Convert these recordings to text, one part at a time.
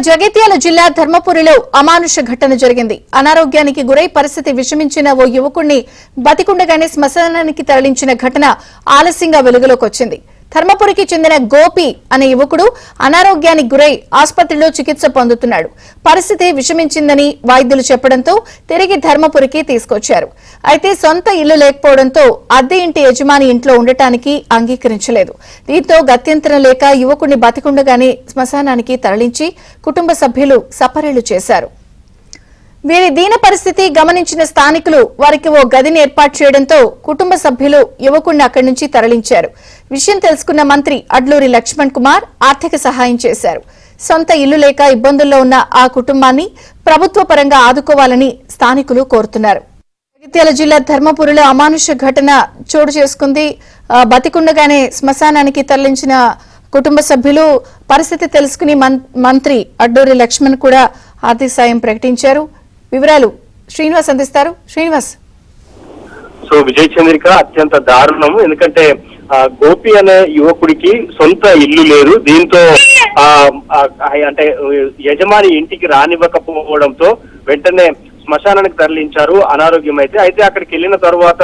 జగిత్యాల జిల్లా ధర్మపురిలో అమానుష ఘటన జరిగింది. అనారోగ్యానికి గురై పరిస్థితి విషమించిన ఓ యువకుడిని బతికుండగానే శ్మశానానికి తరలించిన ఘటన ఆలస్యంగా వెలుగులోకి వచ్చింది. ధర్మపురికి చెందిన గోపి అనే యువకుడు అనారోగ్యానికి గురై ఆసుపత్రిలో చికిత్స పొందుతున్నాడు. పరిస్థితి విషమించిందని వైద్యులు చెప్పడంతో తిరిగి ధర్మపురికి తీసుకొచ్చారు. అయితే సొంత ఇల్లు లేకపోవడంతో అద్దె ఇంటి యజమాని ఇంట్లో ఉండటానికి అంగీకరించలేదు. దీంతో గత్యంతరం లేక యువకుడిని బతికుండగానే శ్మశానానికి తరలించి కుటుంబ సభ్యులు సపరేలు చేశారు. వీరి దీన పరిస్థితి గమనించిన స్థానికులు వారికి ఓ గదిని ఏర్పాటు చేయడంతో కుటుంబ సభ్యులు యువకుడిని అక్కడి నుంచి తరలించారు. విషయం తెలుసుకున్న మంత్రి అడ్లూరి లక్ష్మణ్ కుమార్ ఆర్థిక సహాయం చేశారు. సొంత ఇల్లు లేక ఇబ్బందుల్లో ఉన్న ఆ కుటుంబాన్ని ప్రభుత్వ పరంగా ఆదుకోవాలని స్థానికులు కోరుతున్నారు. జగిత్యాల జిల్లా ధర్మపురిలో అమానుష ఘటన చోటు చేసుకుంది. బతికుండగానే శ్మశానానికి తరలించిన కుటుంబ సభ్యులు పరిస్థితి తెలుసుకుని మంత్రి అడ్లూరి లక్ష్మణ్ కూడా ఆర్థిక సాయం ప్రకటించారు. వివరాలు శ్రీనివాస్ అందిస్తారు. శ్రీనివాస్. సో విజయ్ చంద్రిక అత్యంత దారుణం. ఎందుకంటే గోపి అనే యువకుడికి సొంత ఇల్లు లేదు. దీంతో అంటే యజమాని ఇంటికి రానివ్వకపోవడంతో వెంటనే శ్మశానానికి తరలించారు. అనారోగ్యం అయితే అక్కడికి వెళ్ళిన తర్వాత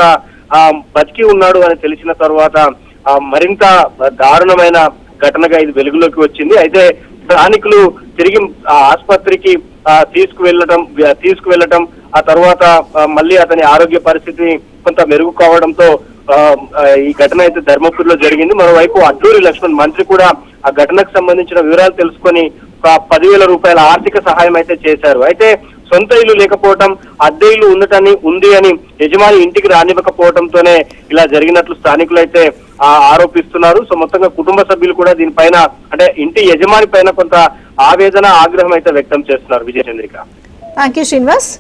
బతికి ఉన్నాడు అని తెలిసిన తర్వాత మరింత దారుణమైన ఘటనగా ఇది వెలుగులోకి వచ్చింది. అయితే స్థానికులు తిరిగి ఆసుపత్రికి తీసుకువెళ్లటం ఆ తర్వాత మళ్ళీ అతని ఆరోగ్య పరిస్థితి కొంత మెరుగు కావడంతో ఈ ఘటన అయితే ధర్మపురిలో జరిగింది. మరోవైపు అడ్లూరి లక్ష్మణ్ మంత్రి కూడా ఆ ఘటనకు సంబంధించిన వివరాలు తెలుసుకొని 10,000 రూపాయల ఆర్థిక సహాయం అయితే చేశారు. అయితే సొంత ఇల్లు లేకపోవటం, అద్దె ఇల్లు ఉంది అని యజమాని ఇంటికి రానివ్వకపోవడంతోనే ఇలా జరిగినట్లు స్థానికులు అయితే ఆరోపిస్తున్నారు. సో మొత్తంగా కుటుంబ సభ్యులు కూడా దీనిపైన అంటే ఇంటి యజమాని పైన కొంత ఆవేదన, ఆగ్రహం అయితే వ్యక్తం చేస్తున్నారు. విజయ చంద్రిక. థాంక్యూ శ్రీనివాస్.